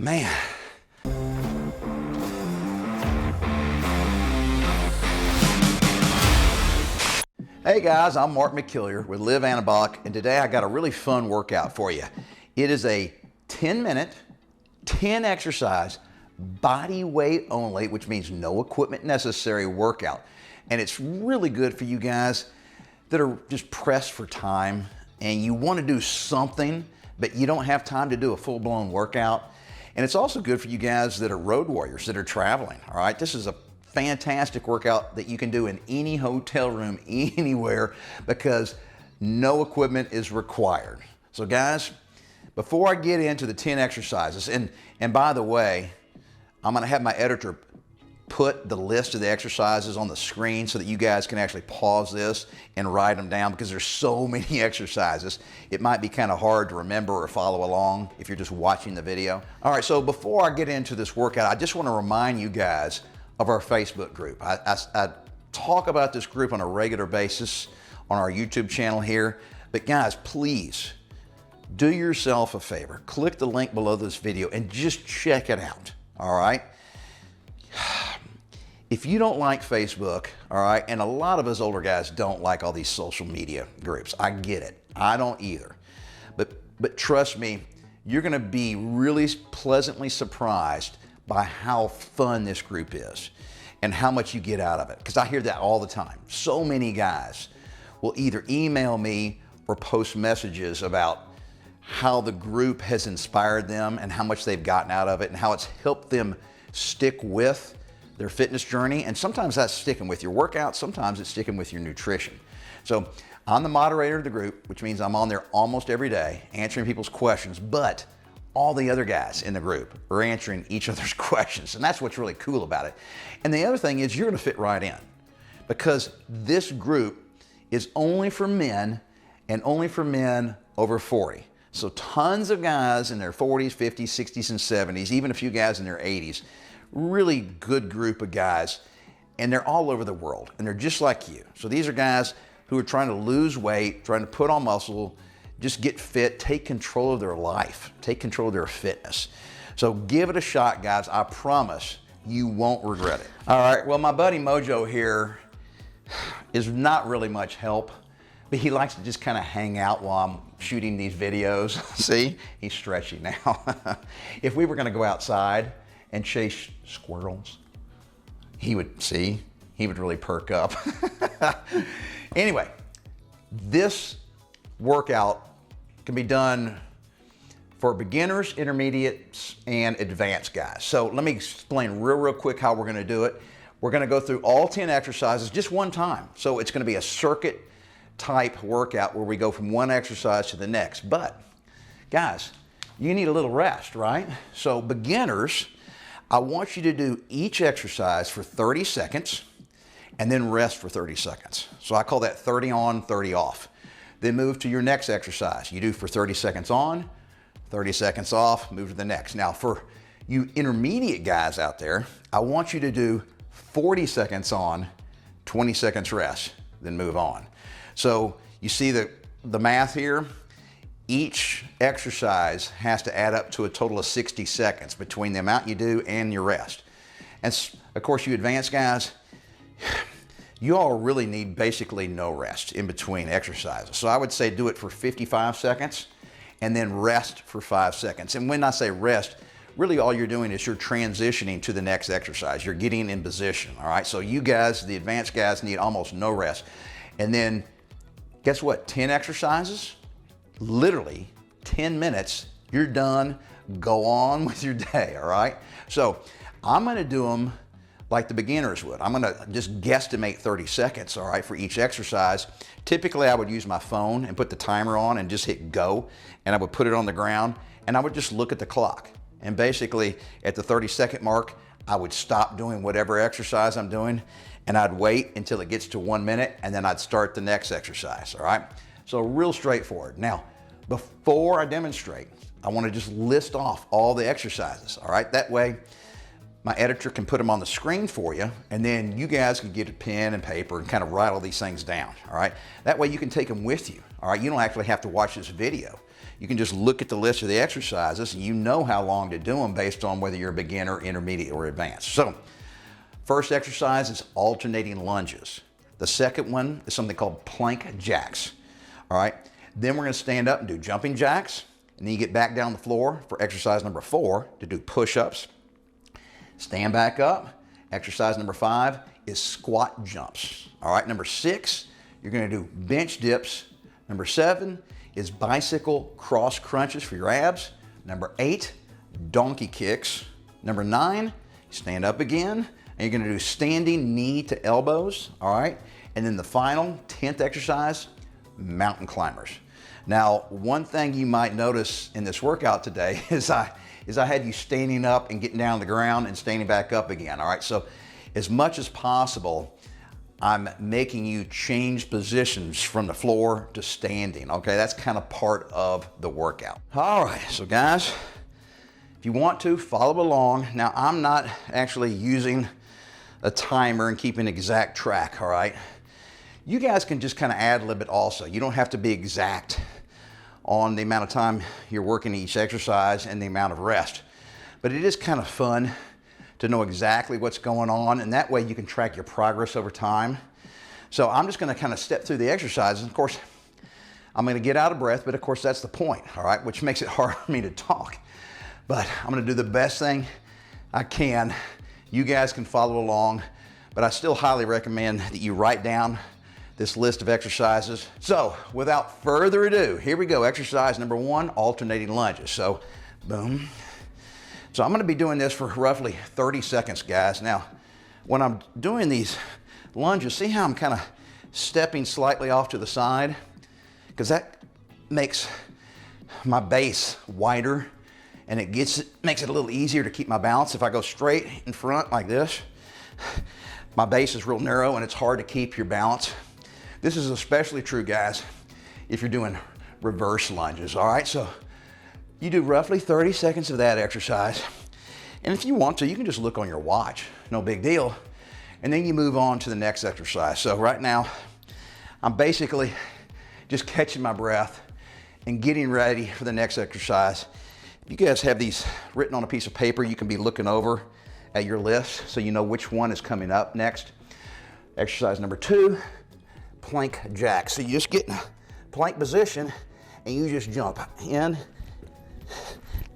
Man. Hey guys, I'm Mark McKillier with Live Anabolic, and today I got a really fun workout for you. It is a 10-minute, 10 exercise, body weight only, which means no equipment necessary workout. And it's really good for you guys that are just pressed for time and you want to do something, but you don't have time to do a full-blown workout. And it's also good for you guys that are road warriors, that are traveling, all right? This is a fantastic workout that you can do in any hotel room, anywhere, because no equipment is required. So guys, before I get into the 10 exercises, and by the way, I'm gonna have my editor put the list of the exercises on the screen so that you guys can actually pause this and write them down, because there's so many exercises. It might be kind of hard to remember or follow along if you're just watching the video. All right, so before I get into this workout, I just want to remind you guys of our Facebook group. I talk about this group on a regular basis on our YouTube channel here, but guys, please do yourself a favor. Click the link below this video and just check it out, all right? If you don't like Facebook, all right, and a lot of us older guys don't like all these social media groups. I get it. I don't either. But trust me, you're gonna be really pleasantly surprised by how fun this group is and how much you get out of it. Because I hear that all the time. So many guys will either email me or post messages about how the group has inspired them and how much they've gotten out of it and how it's helped them stick with their fitness journey. And sometimes that's sticking with your workouts, sometimes it's sticking with your nutrition. So I'm the moderator of the group, which means I'm on there almost every day answering people's questions, but all the other guys in the group are answering each other's questions. And that's what's really cool about it. And the other thing is you're gonna fit right in, because this group is only for men and only for men over 40. So tons of guys in their 40s, 50s, 60s, and 70s, even a few guys in their 80s. Really good group of guys, and they're all over the world, and they're just like you. So these are guys who are trying to lose weight, trying to put on muscle, just get fit, take control of their life, take control of their fitness. So give it a shot, guys. I promise you won't regret it. All right, well, my buddy Mojo here is not really much help, but he likes to just kind of hang out while I'm shooting these videos. See, he's stretchy now. If we were gonna go outside and chase squirrels, he would really perk up. Anyway, this workout can be done for beginners, intermediates, and advanced guys. So let me explain real quick how we're gonna do it. We're gonna go through all 10 exercises just one time. So it's gonna be a circuit type workout where we go from one exercise to the next. But guys, you need a little rest, right? So beginners, I want you to do each exercise for 30 seconds and then rest for 30 seconds. So I call that 30 on, 30 off. Then move to your next exercise. You do for 30 seconds on, 30 seconds off, move to the next. Now for you intermediate guys out there, I want you to do 40 seconds on, 20 seconds rest, then move on. So you see the math here? Each exercise has to add up to a total of 60 seconds between the amount you do and your rest. And of course, you advanced guys, you all really need basically no rest in between exercises. So I would say do it for 55 seconds and then rest for 5 seconds. And when I say rest, really all you're doing is you're transitioning to the next exercise. You're getting in position, all right? So you guys, the advanced guys, need almost no rest. And then guess what? 10 exercises? Literally 10 minutes, you're done. Go on with your day, all right? So I'm gonna do them like the beginners would. I'm gonna just guesstimate 30 seconds, all right, for each exercise. Typically, I would use my phone and put the timer on and just hit go, and I would put it on the ground, and I would just look at the clock. And basically, at the 30-second mark, I would stop doing whatever exercise I'm doing, and I'd wait until it gets to 1 minute, and then I'd start the next exercise, all right? So real straightforward. Now, before I demonstrate, I want to just list off all the exercises, all right? That way, my editor can put them on the screen for you, and then you guys can get a pen and paper and kind of write all these things down, all right? That way you can take them with you, All right, you don't actually have to watch this video. You can just look at the list of the exercises and you know how long to do them based on whether you're a beginner, intermediate, or advanced. So, first exercise is alternating lunges. The second one is something called plank jacks. All right, then we're gonna stand up and do jumping jacks, and then you get back down the floor for exercise number 4 to do push-ups. Stand back up. Exercise number 5 is squat jumps. All right, number 6, you're gonna do bench dips. Number 7 is bicycle cross crunches for your abs. Number 8, donkey kicks. Number 9, stand up again, and you're gonna do standing knee to elbows, all right? And then the final, 10th exercise, mountain climbers. Now, one thing you might notice in this workout today is I had you standing up and getting down on the ground and standing back up again, all right? So as much as possible, I'm making you change positions from the floor to standing, okay? That's kind of part of the workout. All right, so guys, if you want to, follow along. Now, I'm not actually using a timer and keeping exact track, all right? You guys can just kind of ad-lib it also. You don't have to be exact on the amount of time you're working each exercise and the amount of rest. But it is kind of fun to know exactly what's going on, and that way you can track your progress over time. So I'm just gonna kind of step through the exercises. Of course, I'm gonna get out of breath, but of course that's the point, all right, which makes it hard for me to talk. But I'm gonna do the best thing I can. You guys can follow along, but I still highly recommend that you write down this list of exercises. So without further ado, here we go. Exercise number 1, alternating lunges. So boom. So I'm gonna be doing this for roughly 30 seconds, guys. Now, when I'm doing these lunges, see how I'm kind of stepping slightly off to the side? Because that makes my base wider, and it makes it a little easier to keep my balance. If I go straight in front like this, my base is real narrow and it's hard to keep your balance. This is especially true, guys, if you're doing reverse lunges, all right? So you do roughly 30 seconds of that exercise. And if you want to, you can just look on your watch, no big deal. And then you move on to the next exercise. So right now, I'm basically just catching my breath and getting ready for the next exercise. If you guys have these written on a piece of paper, you can be looking over at your list so you know which one is coming up next. Exercise number 2, plank jacks. So you just get in a plank position and you just jump in,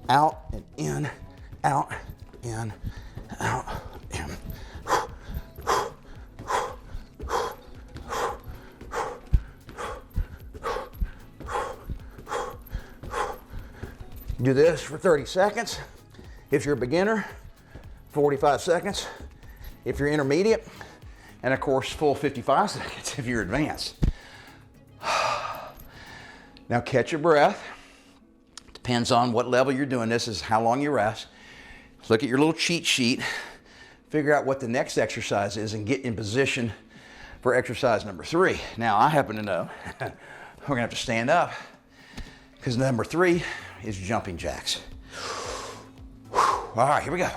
out, and in, out, in, out, in. Do this for 30 seconds. If you're a beginner, 45 seconds. If you're intermediate, and of course, full 55 seconds if you're advanced. Now catch your breath. Depends on what level you're doing this, is how long you rest. Look at your little cheat sheet, figure out what the next exercise is, and get in position for exercise number 3. Now, I happen to know we're gonna have to stand up because number 3 is jumping jacks. All right, here we go.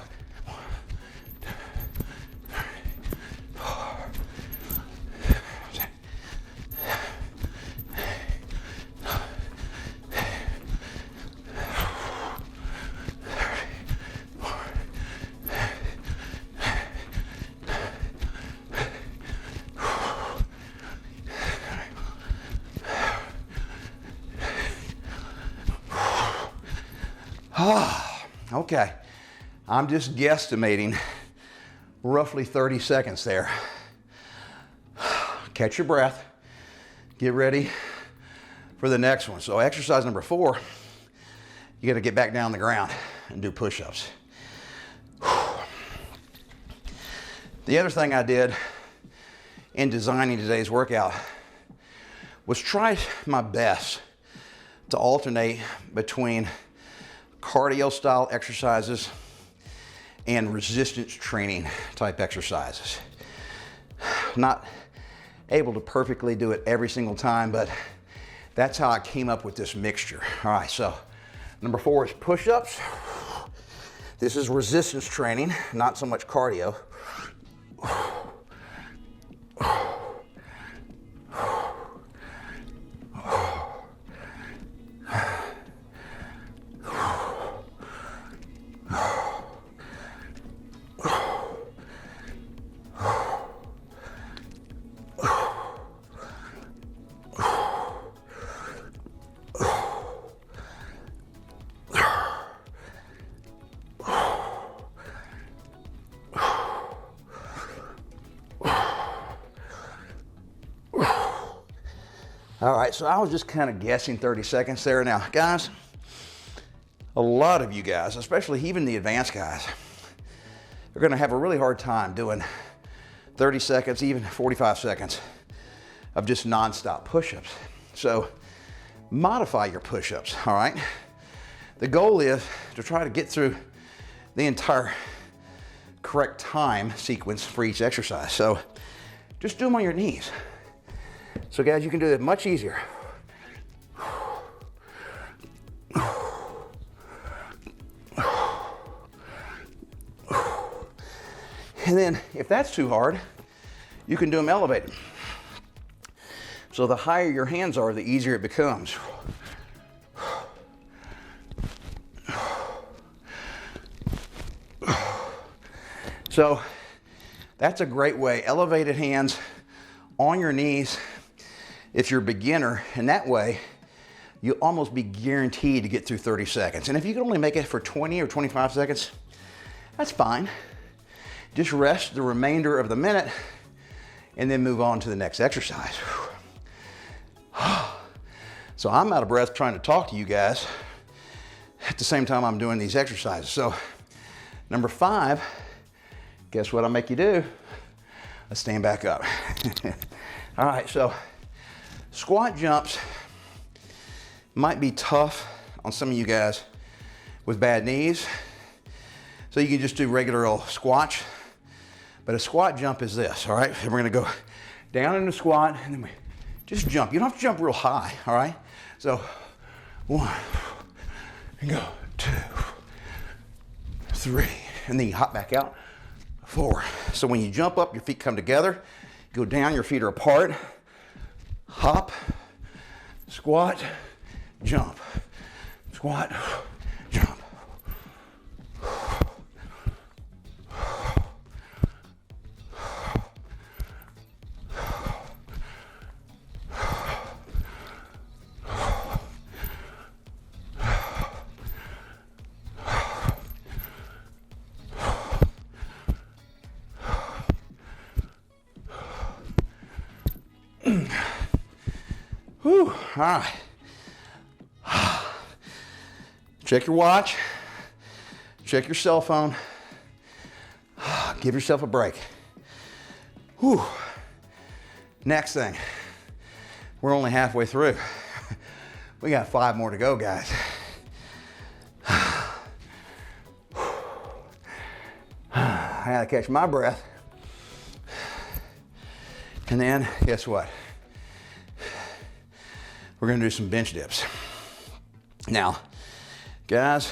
Okay, I'm just guesstimating roughly 30 seconds there. Catch your breath, get ready for the next one. So exercise number 4, you gotta get back down on the ground and do push-ups. The other thing I did in designing today's workout was try my best to alternate between cardio style exercises and resistance training type exercises. Not able to perfectly do it every single time, but that's how I came up with this mixture. All right, so number 4 is push-ups. This is resistance training, not so much cardio. All right, so I was just kind of guessing 30 seconds there. Now, guys, a lot of you guys, especially even the advanced guys, are gonna have a really hard time doing 30 seconds, even 45 seconds of just nonstop push-ups. So modify your push-ups, all right? The goal is to try to get through the entire correct time sequence for each exercise. So just do them on your knees. So guys, you can do it much easier. And then if that's too hard, you can do them elevated. So the higher your hands are, the easier it becomes. So that's a great way. Elevated hands on your knees if you're a beginner, and that way you'll almost be guaranteed to get through 30 seconds. And if you can only make it for 20 or 25 seconds, that's fine. Just rest the remainder of the minute and then move on to the next exercise. So I'm out of breath trying to talk to you guys at the same time I'm doing these exercises. So number 5, guess what I'll make you do? Let's stand back up. All right, so squat jumps might be tough on some of you guys with bad knees. So you can just do regular old squats. But a squat jump is this, all right? And we're gonna go down in the squat and then we just jump. You don't have to jump real high, all right? So 1, and go 2, 3, and then you hop back out, 4. So when you jump up, your feet come together, go down, your feet are apart, hop, squat, jump, squat, jump. Whew, all right. Check your watch, check your cell phone, give yourself a break. Whew. Next thing, we're only halfway through. We got 5 more to go, guys. I gotta catch my breath. And then, guess what? We're gonna do some bench dips. Now, guys,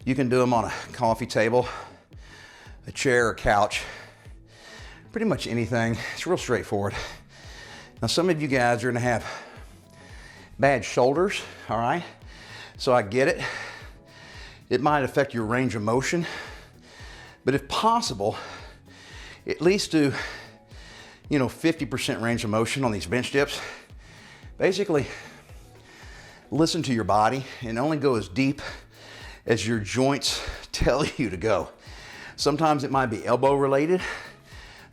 you can do them on a coffee table, a chair or couch, pretty much anything. It's real straightforward. Now, some of you guys are gonna have bad shoulders, all right? So I get it. It might affect your range of motion, but if possible, at least do, 50% range of motion on these bench dips. Basically, listen to your body and only go as deep as your joints tell you to go. Sometimes it might be elbow related,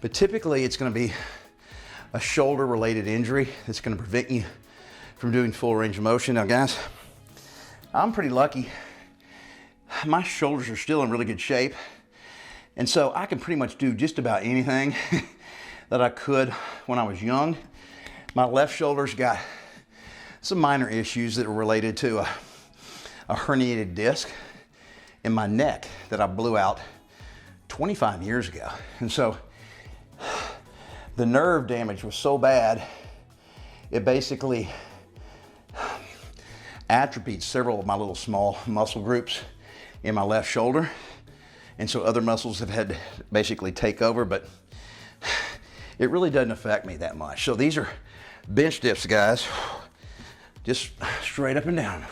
but typically it's gonna be a shoulder related injury that's gonna prevent you from doing full range of motion. Now guys, I'm pretty lucky. My shoulders are still in really good shape. And so I can pretty much do just about anything that I could when I was young. My left shoulder's got some minor issues that are related to a herniated disc in my neck that I blew out 25 years ago. And so the nerve damage was so bad, it basically atrophied several of my little small muscle groups in my left shoulder. And so other muscles have had to basically take over, but it really doesn't affect me that much. So these are bench dips, guys. Just straight up and down.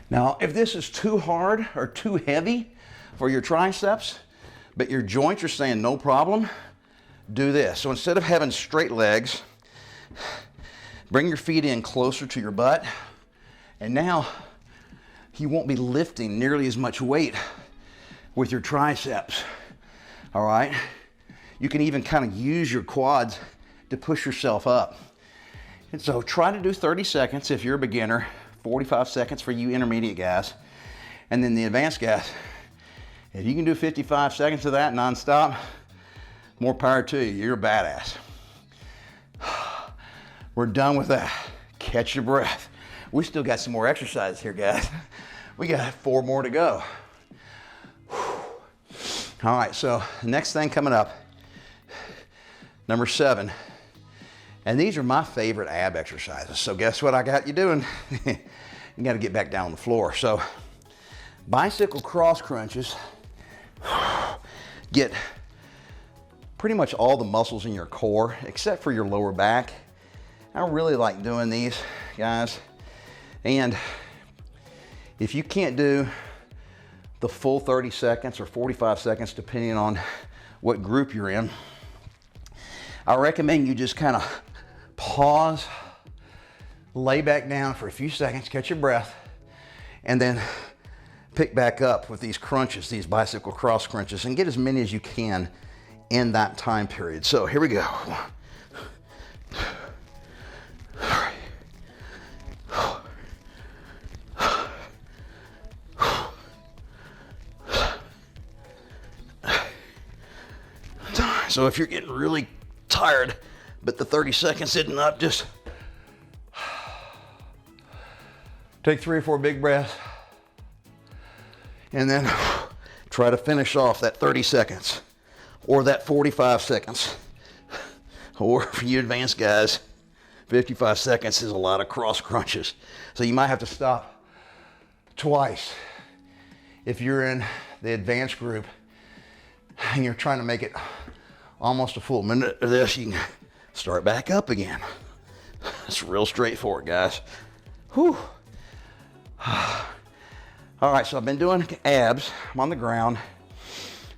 Now, if this is too hard or too heavy for your triceps, but your joints are saying no problem, do this. So instead of having straight legs, bring your feet in closer to your butt. And now you won't be lifting nearly as much weight with your triceps, all right? You can even kind of use your quads to push yourself up. And so try to do 30 seconds if you're a beginner, 45 seconds for you intermediate guys, and then the advanced guys. If you can do 55 seconds of that nonstop, more power to you, you're a badass. We're done with that. Catch your breath. We still got some more exercises here, guys. We got 4 more to go. All right, so the next thing coming up, number 7, and these are my favorite ab exercises. So guess what I got you doing? You got to get back down on the floor. So bicycle cross crunches, get pretty much all the muscles in your core except for your lower back. I really like doing these, guys. And if you can't do the full 30 seconds or 45 seconds, depending on what group you're in, I recommend you just kind of pause, lay back down for a few seconds, catch your breath, and then pick back up with these crunches, these bicycle cross crunches, and get as many as you can in that time period. So here we go. So if you're getting really tired, but the 30 seconds isn't up, just take 3 or 4 big breaths and then try to finish off that 30 seconds or that 45 seconds. Or for you advanced guys, 55 seconds is a lot of cross crunches. So you might have to stop twice. If you're in the advanced group and you're trying to make it almost a full minute of this, you can start back up again. It's real straightforward, guys. Whew. All right, so I've been doing abs. I'm on the ground.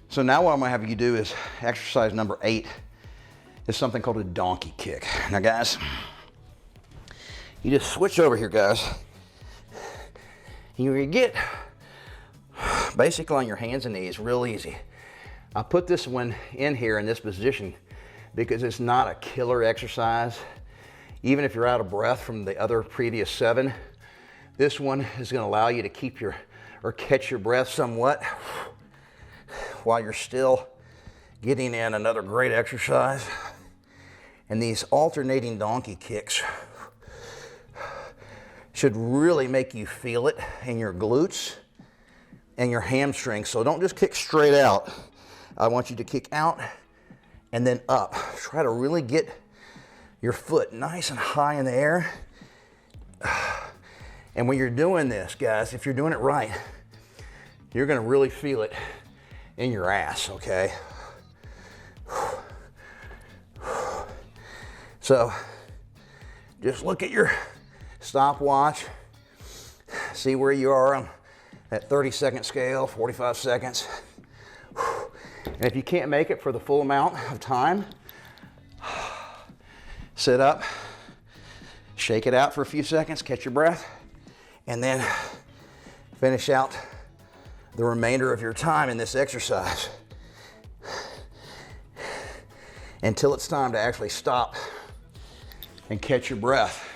So now what I'm gonna have you do is exercise number 8 is something called a donkey kick. Now guys, you just switch over here, guys. You get basically on your hands and knees, real easy. I put this one in here in this position because it's not a killer exercise. Even if you're out of breath from the other previous 7, this one is going to allow you to keep your, or catch your breath somewhat while you're still getting in another great exercise. And these alternating donkey kicks should really make you feel it in your glutes and your hamstrings. So don't just kick straight out. I want you to kick out and then up. Try to really get your foot nice and high in the air. And when you're doing this, guys, if you're doing it right, you're gonna really feel it in your ass, okay? So just look at your stopwatch, see where you are on that 30-second scale, 45 seconds. And if you can't make it for the full amount of time, sit up, shake it out for a few seconds, catch your breath, and then finish out the remainder of your time in this exercise until it's time to actually stop and catch your breath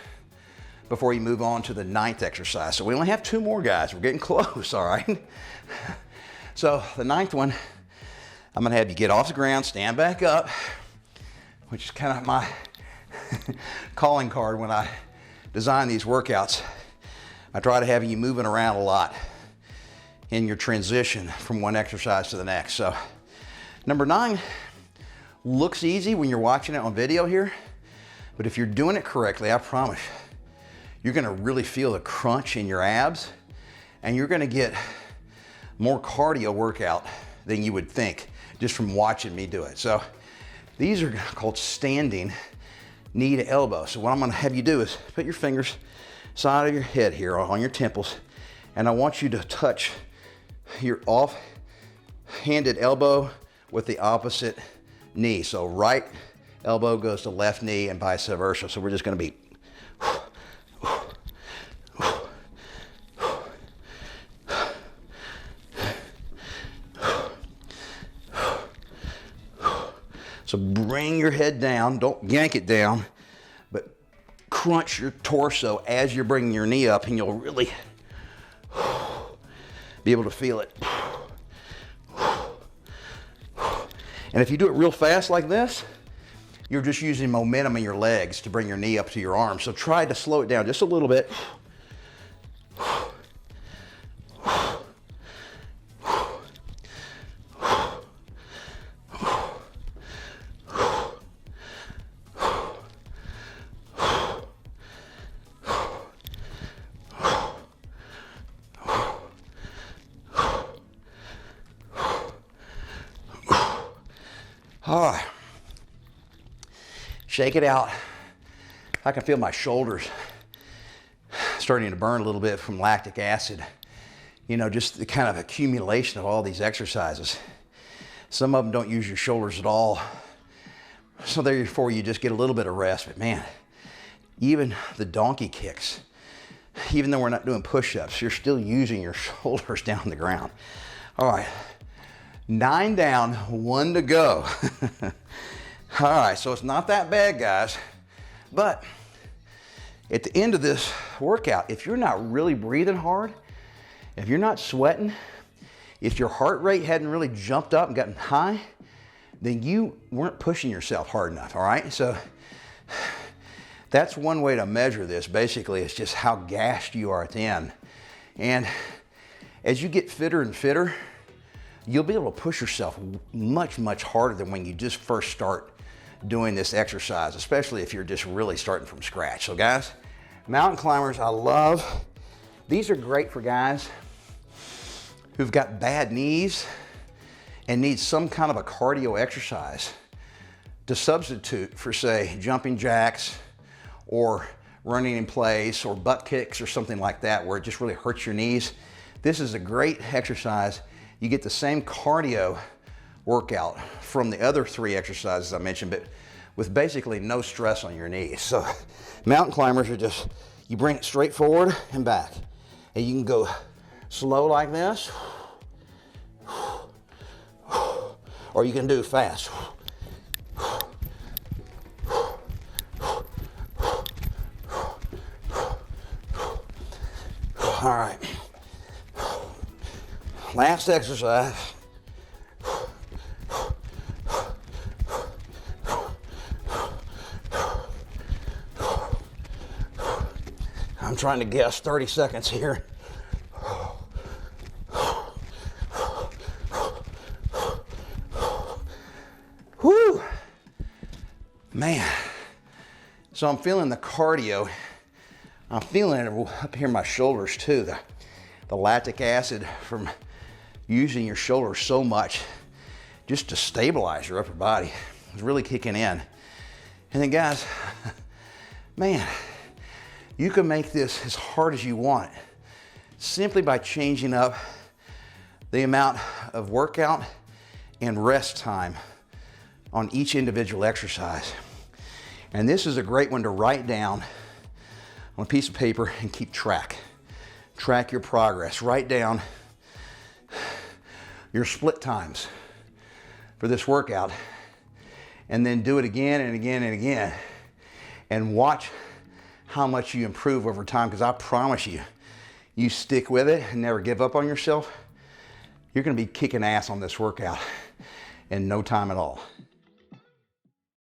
before you move on to the 9th exercise. So we only have 2 more, guys. We're getting close, all right? So the 9th one, I'm gonna have you get off the ground, stand back up, which is kind of my calling card when I design these workouts. I try to have you moving around a lot in your transition from one exercise to the next. So number 9 looks easy when you're watching it on video here, but if you're doing it correctly, I promise you're gonna really feel the crunch in your abs, and you're gonna get more cardio workout than you would think just from watching me do it. So these are called standing knee to elbow. So what I'm gonna have you do is put your fingers side of your head here on your temples, and I want you to touch your off-handed elbow with the opposite knee. So right elbow goes to left knee and vice versa. So we're just gonna be So bring your head down, don't yank it down, but crunch your torso as you're bringing your knee up, and you'll really be able to feel it. And if you do it real fast like this, you're just using momentum in your legs to bring your knee up to your arm. So try to slow it down just a little bit. All right, shake it out. I can feel my shoulders starting to burn a little bit from lactic acid. You know, just the kind of accumulation of all these exercises. Some of them don't use your shoulders at all. So therefore you just get a little bit of rest. But man, even the donkey kicks, even though we're not doing push-ups, you're still using your shoulders down the ground. All right. 9 down, 1 to go. All right, so it's not that bad, guys. But at the end of this workout, if you're not really breathing hard, if you're not sweating, if your heart rate hadn't really jumped up and gotten high, then you weren't pushing yourself hard enough, all right? So that's one way to measure this. Basically, it's just how gassed you are at the end. And as you get fitter and fitter, you'll be able to push yourself much, much harder than when you just first start doing this exercise, especially if you're just really starting from scratch. So guys, mountain climbers, I love. These are great for guys who've got bad knees and need some kind of a cardio exercise to substitute for, say, jumping jacks or running in place or butt kicks or something like that, where it just really hurts your knees. This is a great exercise. You get the same cardio workout from the other 3 exercises I mentioned, but with basically no stress on your knees. So mountain climbers are just, you bring it straight forward and back. And you can go slow like this, or you can do fast. All right. Last exercise. I'm trying to guess 30 seconds here. Whew. Man. So I'm feeling the cardio. I'm feeling it up here in my shoulders too. The lactic acid from using your shoulders so much just to stabilize your upper body is really kicking in. And then guys, man, you can make this as hard as you want simply by changing up the amount of workout and rest time on each individual exercise. And this is a great one to write down on a piece of paper and keep track. Track your progress. Write down your split times for this workout, and then do it again and again and again, and watch how much you improve over time, because I promise you, you stick with it and never give up on yourself, you're going to be kicking ass on this workout in no time at all.